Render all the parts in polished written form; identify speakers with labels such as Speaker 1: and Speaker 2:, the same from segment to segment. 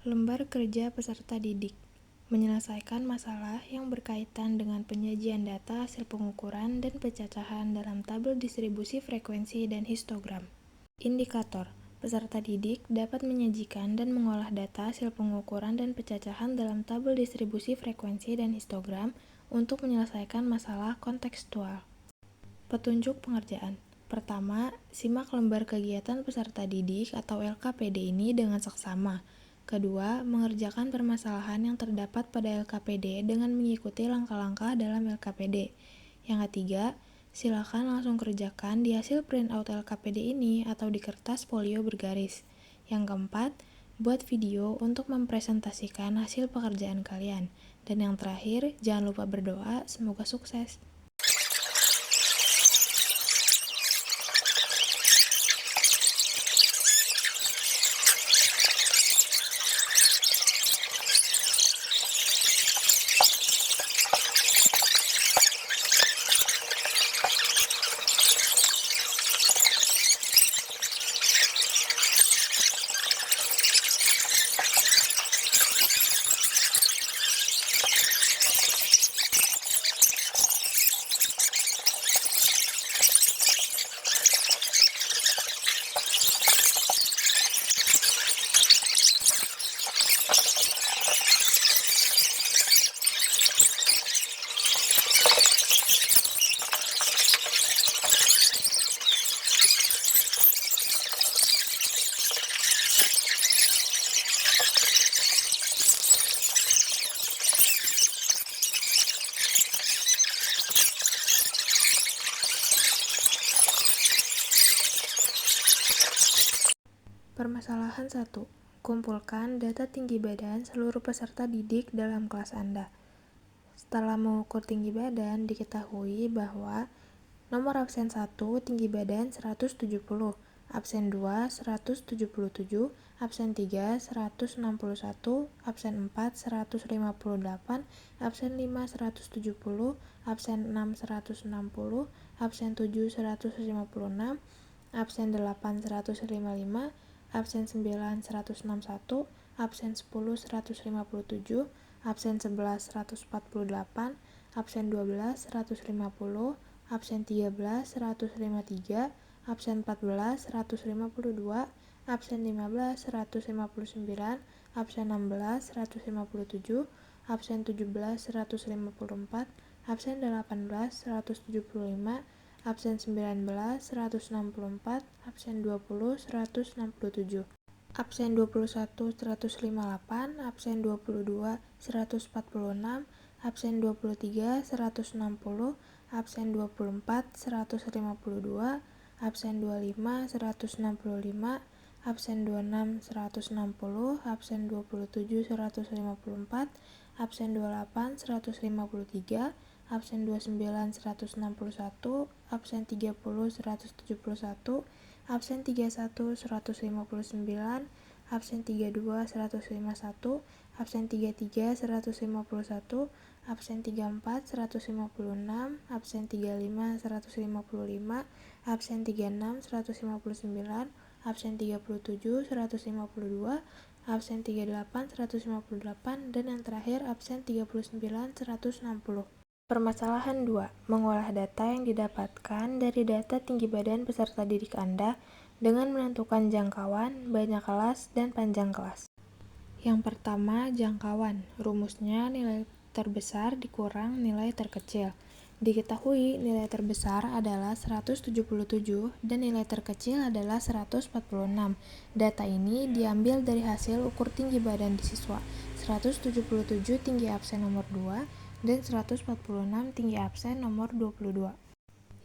Speaker 1: Lembar kerja peserta didik menyelesaikan masalah yang berkaitan dengan penyajian data hasil pengukuran dan pencacahan dalam tabel distribusi frekuensi dan histogram. Indikator: peserta didik dapat menyajikan dan mengolah data hasil pengukuran dan pencacahan dalam tabel distribusi frekuensi dan histogram untuk menyelesaikan masalah kontekstual. Petunjuk pengerjaan. Pertama, simak lembar kegiatan peserta didik atau LKPD ini dengan seksama. Kedua, mengerjakan permasalahan yang terdapat pada LKPD dengan mengikuti langkah-langkah dalam LKPD. Yang ketiga, silakan langsung kerjakan di hasil printout LKPD ini atau di kertas folio bergaris. Yang keempat, buat video untuk mempresentasikan hasil pekerjaan kalian. Dan yang terakhir, jangan lupa berdoa, semoga sukses. Permasalahan 1. Kumpulkan data tinggi badan seluruh peserta didik dalam kelas Anda. Setelah mengukur tinggi badan, diketahui bahwa nomor absen 1 tinggi badan 170, absen 2 177, absen 3 161, absen 4 158, absen 5 170, absen 6 160, absen 7 156, absen 8 155, absen 9 161, absen 10 157, absen 11 148, absen 12 150, absen 13 153, absen 14 152, absen 15 159, absen 16 157, absen 17 154, absen 18 175, absen 19 164, absen 20 167, absen 21 158, absen 22 146, absen 23 160, absen 24 152, absen 25 165, absen 26 160, absen 27 154, absen 28 153, absen 29 161, absen 30 171, absen 31 159, absen 32 151, absen 33 151, absen 34 156, absen 35 155, absen 36 159, absen 37 152, absen 38 158, dan yang terakhir absen 39 160. Permasalahan 2. Mengolah data yang didapatkan dari data tinggi badan peserta didik Anda dengan menentukan jangkauan, banyak kelas, dan panjang kelas. Yang pertama, jangkauan. Rumusnya nilai terbesar dikurang nilai terkecil. Diketahui nilai terbesar adalah 177 dan nilai terkecil adalah 146. Data ini diambil dari hasil ukur tinggi badan di siswa. 177 tinggi absen nomor 2 dan 146 tinggi absen nomor 22.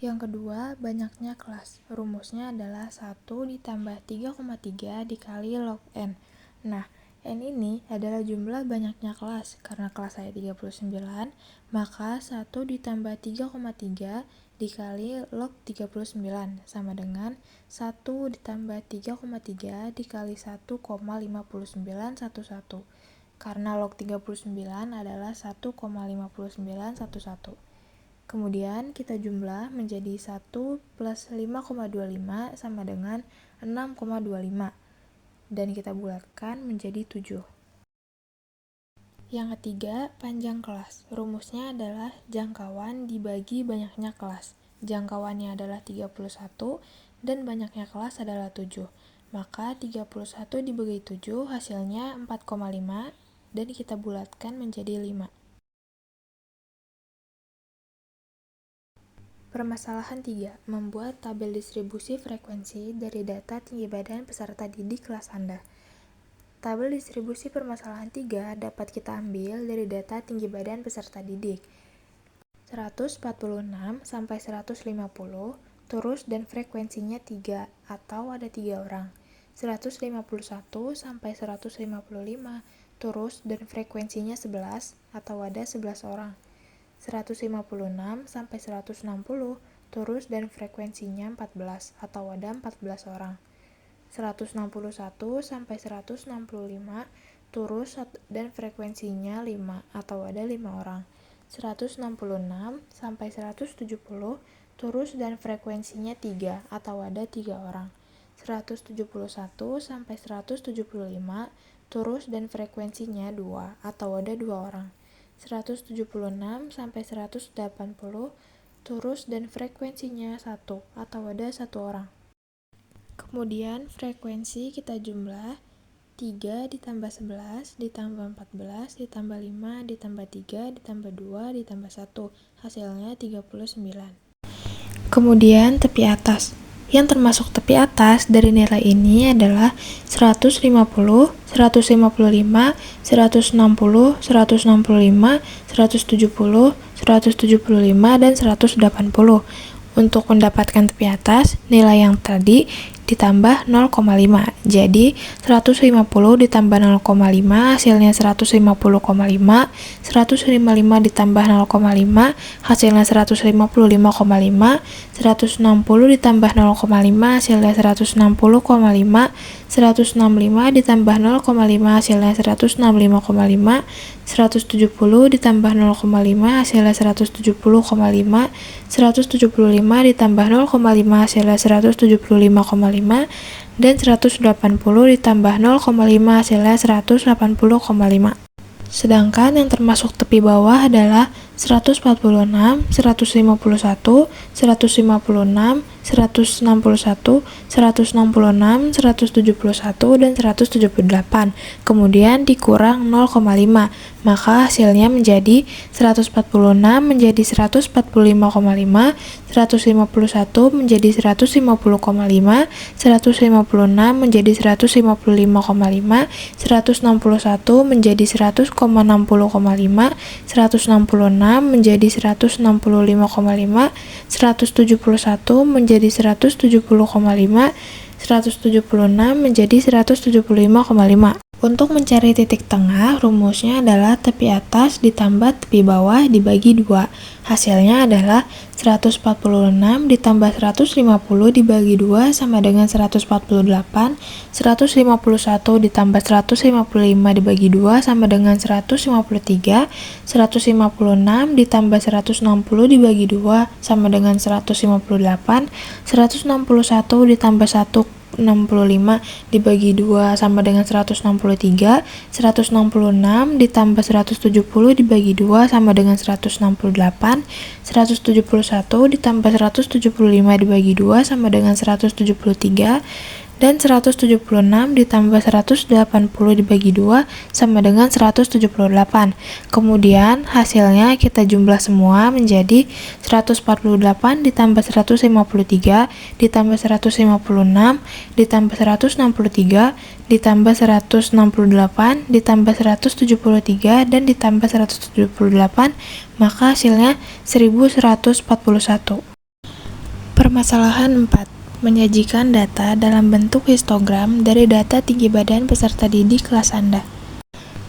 Speaker 1: Yang kedua, banyaknya kelas. Rumusnya adalah 1 ditambah 3,3 dikali log N. Nah, N ini adalah jumlah banyaknya kelas. Karena kelas saya 39, maka 1 ditambah 3,3 dikali log 39 sama dengan 1 ditambah 3,3 dikali 1,5911. Karena log 39 adalah 1,5911. Kemudian kita jumlah menjadi 1 plus 5,25 sama dengan 6,25. Dan kita bulatkan menjadi 7. Yang ketiga, panjang kelas. Rumusnya adalah jangkauan dibagi banyaknya kelas. Jangkauannya adalah 31 dan banyaknya kelas adalah 7. Maka 31 dibagi 7 hasilnya 4,5 dan kita bulatkan menjadi 5. Permasalahan 3. Membuat tabel distribusi frekuensi dari data tinggi badan peserta didik kelas Anda. Tabel distribusi permasalahan 3 dapat kita ambil dari data tinggi badan peserta didik. 146 sampai 150, terus dan frekuensinya 3 atau ada 3 orang. 151 sampai 155, terus dan frekuensinya 11 atau ada 11 orang. 156 sampai 160, terus dan frekuensinya 14 atau ada 14 orang. 161 sampai 165, terus dan frekuensinya 5 atau ada 5 orang. 166 sampai 170, terus dan frekuensinya 3 atau ada 3 orang. 171 sampai 175, terus dan frekuensinya 2 atau ada 2 orang. 176 sampai 180, terus dan frekuensinya 1 atau ada 1 orang. Kemudian frekuensi kita jumlah 3 ditambah 11 ditambah 14 ditambah 5 ditambah 3 ditambah 2 ditambah 1, hasilnya 39. Kemudian tepi atas. Yang termasuk tepi atas dari nilai ini adalah 150, 155, 160, 165, 170, 175, dan 180. Untuk mendapatkan tepi atas, nilai yang tadi ditambah 0,5. Jadi 150 ditambah 0,5 hasilnya 150,5. 155 ditambah 0,5 hasilnya 155,5. 160 ditambah 0,5 hasilnya 160,5. 165 ditambah 0,5 hasilnya 165,5. 170 ditambah 0,5 hasilnya 170,5. 175 ditambah 0,5 hasilnya 175,5. Dan 180 ditambah 0,5 hasilnya 180,5. Sedangkan yang termasuk tepi bawah adalah 146, 151, 156, 161, 166, 171, dan 178. Kemudian dikurang 0,5, maka hasilnya menjadi 146 menjadi 145,5, 151 menjadi 150,5, 156 menjadi 155,5, 161 menjadi 100,60,5, 166 menjadi 165,5, 171 menjadi 170,5, 176 menjadi 175,5. Untuk mencari titik tengah, rumusnya adalah tepi atas ditambah tepi bawah dibagi 2. Hasilnya adalah 146 ditambah 150 dibagi 2 sama dengan 148, 151 ditambah 155 dibagi 2 sama dengan 153, 156 ditambah 160 dibagi 2 sama dengan 158, 161 ditambah 165 dibagi 2 sama dengan 163, 166 ditambah 170 dibagi 2 sama dengan 168, 171 ditambah 175 dibagi 2 sama dengan 173, dan 176 ditambah 180 dibagi 2 sama dengan 178. Kemudian hasilnya kita jumlah semua menjadi 148 ditambah 153 ditambah 156 ditambah 163 ditambah 168 ditambah 173 dan ditambah 178, maka hasilnya 1141. Permasalahan 4. Menyajikan data dalam bentuk histogram dari data tinggi badan peserta didik kelas Anda.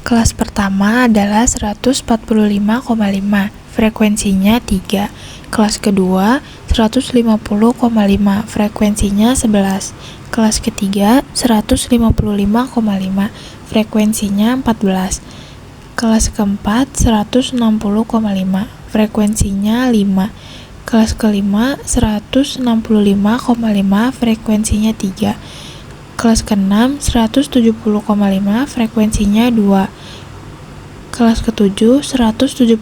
Speaker 1: Kelas pertama adalah 145,5, frekuensinya 3. Kelas kedua 150,5, frekuensinya 11. Kelas ketiga 155,5, frekuensinya 14. Kelas keempat 160,5, frekuensinya 5. Kelas kelima 165,5, frekuensinya 3. Kelas keenam 170,5, frekuensinya 2. Kelas ke-7 175,5,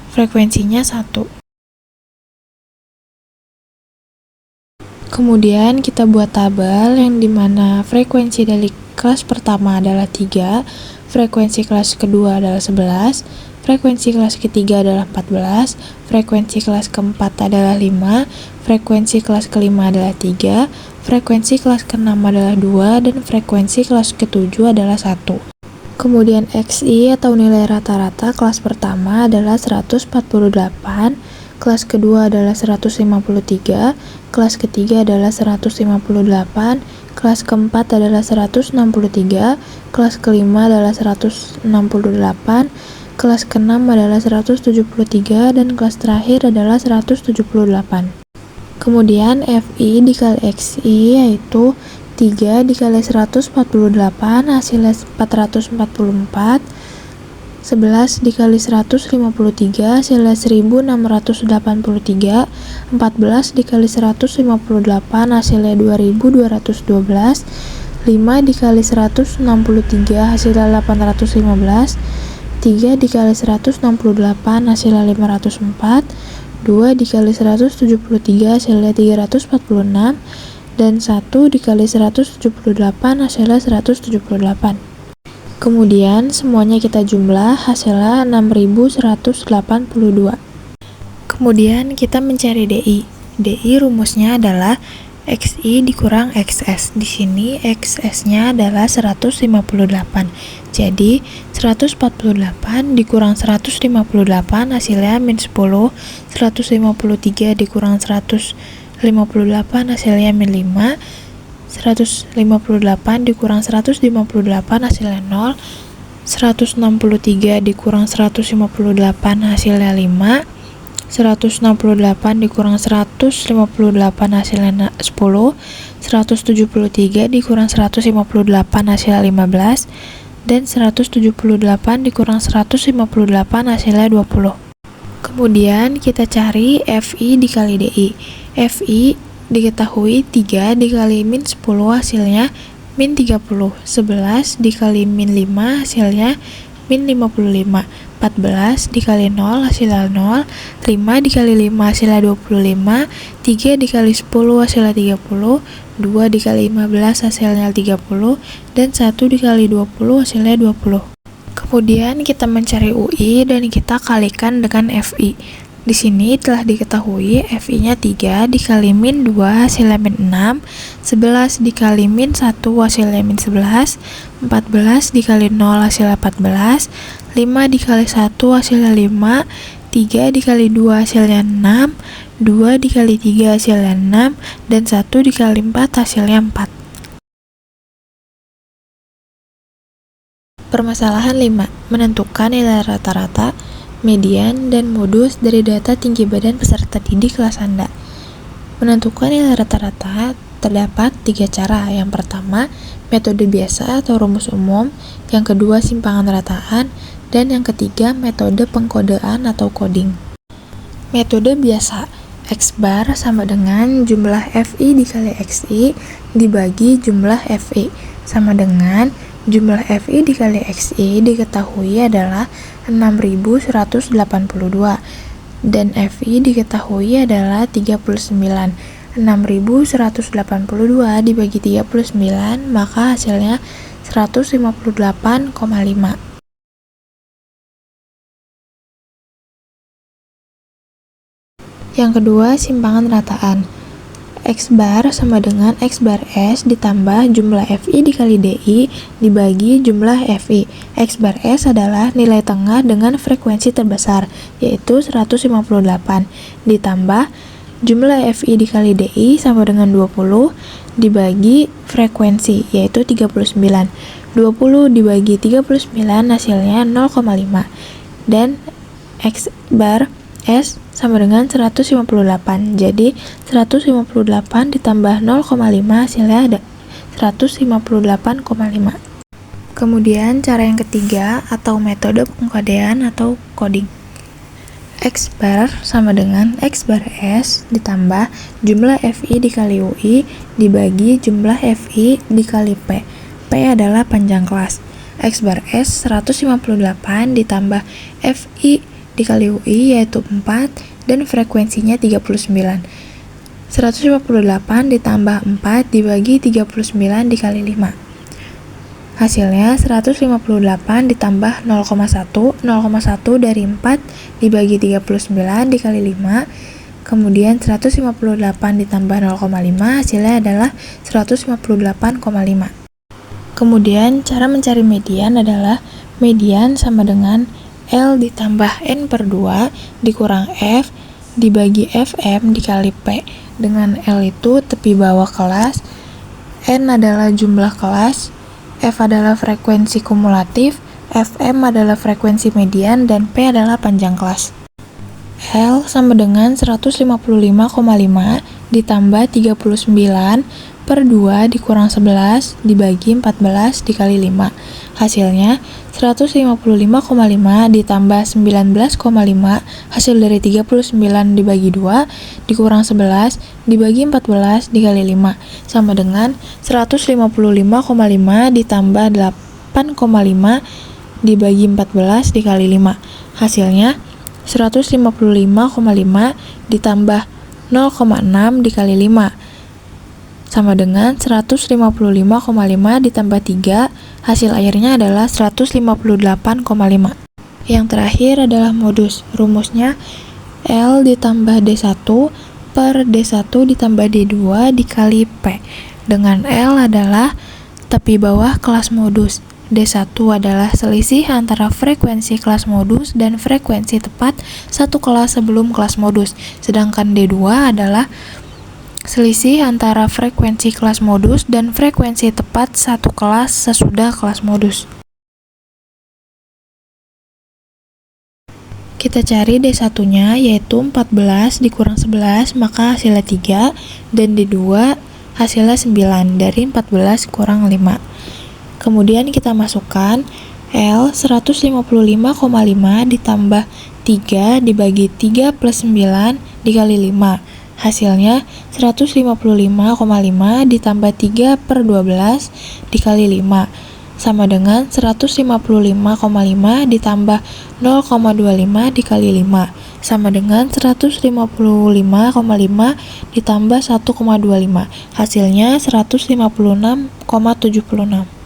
Speaker 1: frekuensinya 1. Kemudian kita buat tabel yang dimana frekuensi dari kelas pertama adalah 3, frekuensi kelas kedua adalah 11, frekuensi kelas ketiga adalah 14, frekuensi kelas keempat adalah 5, frekuensi kelas kelima adalah 3, frekuensi kelas keenam adalah 2, dan frekuensi kelas ketujuh adalah 1. Kemudian XI atau nilai rata-rata kelas pertama adalah 148, kelas kedua adalah 153, kelas ketiga adalah 158, kelas keempat adalah 163, kelas kelima adalah 168, kelas keenam adalah 173, dan kelas terakhir adalah 178. Kemudian FI dikali XI yaitu 3 dikali 148 hasilnya 444, 11 dikali 153 hasilnya 1683, 14 dikali 158 hasilnya 2212, 5 dikali 163 hasilnya 815, 3 dikali 168 hasilnya 504, 2 dikali 173 hasilnya 346, dan 1 dikali 178 hasilnya 178. Kemudian semuanya kita jumlah, hasilnya 6182. Kemudian kita mencari DI. DI rumusnya adalah XI dikurang XS. Di sini XS-nya adalah 158. Jadi 148 dikurang 158 hasilnya min 10, 153 dikurang 158 hasilnya min 5, 158 dikurang 158 hasilnya 0, 163 dikurang 158 hasilnya 5, 168 dikurang 158 hasilnya 10, 173 dikurang 158 hasilnya 15, dan 178 dikurang 158 hasilnya 20. Kemudian kita cari FI dikali DI. FI diketahui 3 dikali min 10 hasilnya min 30, 11 dikali min 5 hasilnya min 55, 14 dikali 0 hasilnya 0, 5 dikali 5 hasilnya 25, 3 dikali 10 hasilnya 30, 2 dikali 15 hasilnya 30, dan 1 dikali 20 hasilnya 20. Kemudian kita mencari UI dan kita kalikan dengan FI. Di sini telah diketahui FI-nya 3 dikali min 2 hasilnya min 6, 11 dikali min 1 hasilnya min 11, 14 dikali 0 hasilnya 14, 5 dikali 1 hasilnya 5, 3 dikali 2 hasilnya 6, 2 dikali 3 hasilnya 6, dan 1 dikali 4 hasilnya 4. Permasalahan 5. Menentukan nilai rata-rata, median, dan modus dari data tinggi badan peserta didik kelas Anda. Menentukan nilai rata-rata terdapat 3 cara. Yang pertama, metode biasa atau rumus umum. Yang kedua, simpangan rataan. Dan yang ketiga, metode pengkodean atau coding. Metode biasa. X bar sama dengan jumlah FI dikali XI dibagi jumlah FI sama dengan jumlah FI dikali XI diketahui adalah 6182 dan FI diketahui adalah 39. 6182 dibagi 39 maka hasilnya 158,5. Yang kedua, simpangan rataan. X bar sama dengan X bar S ditambah jumlah FI dikali DI dibagi jumlah FI. X bar S adalah nilai tengah dengan frekuensi terbesar, yaitu 158, ditambah jumlah FI dikali DI sama dengan 20 dibagi frekuensi, yaitu 39. 20 dibagi 39 hasilnya 0,5, dan X bar S sama dengan 158. Jadi 158 ditambah 0,5 hasilnya ada 158,5. Kemudian cara yang ketiga atau metode pengkodean atau coding. X bar sama dengan X bar S ditambah jumlah FI dikali UI dibagi jumlah FI dikali P. P adalah panjang kelas. X bar S 158 ditambah FI dikali UI yaitu 4 dan frekuensinya 39. 158 ditambah 4 dibagi 39 dikali 5. Hasilnya 158 ditambah 0,1. 0,1 dari 4 dibagi 39 dikali 5. Kemudian 158 ditambah 0,5 hasilnya adalah 158,5. Kemudian cara mencari median adalah median sama dengan L ditambah N per 2 dikurang F dibagi FM dikali P. Dengan L itu tepi bawah kelas, N adalah jumlah kelas, F adalah frekuensi kumulatif, FM adalah frekuensi median, dan P adalah panjang kelas. L sama dengan 155,5 ditambah 39 per 2 dikurang 11 dibagi 14 dikali 5. Hasilnya 155,5 ditambah 19,5 hasil dari 39 dibagi 2 dikurang 11 dibagi 14 dikali 5 sama dengan 155,5 ditambah 8,5 dibagi 14 dikali 5. Hasilnya 155,5 ditambah 0,6 dikali 5 sama dengan 155,5 ditambah 3, hasil akhirnya adalah 158,5. Yang terakhir adalah modus. Rumusnya L ditambah D1 per D1 ditambah D2 dikali P. Dengan L adalah tepi bawah kelas modus. D1 adalah selisih antara frekuensi kelas modus dan frekuensi tepat satu kelas sebelum kelas modus. Sedangkan D2 adalah selisih antara frekuensi kelas modus dan frekuensi tepat satu kelas sesudah kelas modus. Kita cari D1-nya yaitu 14 dikurang 11 maka hasilnya 3 dan D2 hasilnya 9 dari 14 kurang 5. Kemudian kita masukkan L 155,5 ditambah 3 dibagi 3 plus 9 dikali 5. Hasilnya 155,5 ditambah 3 per 12 dikali 5 sama dengan 155,5 ditambah 0,25 dikali 5 sama dengan 155,5 ditambah 1,25. Hasilnya 156,76.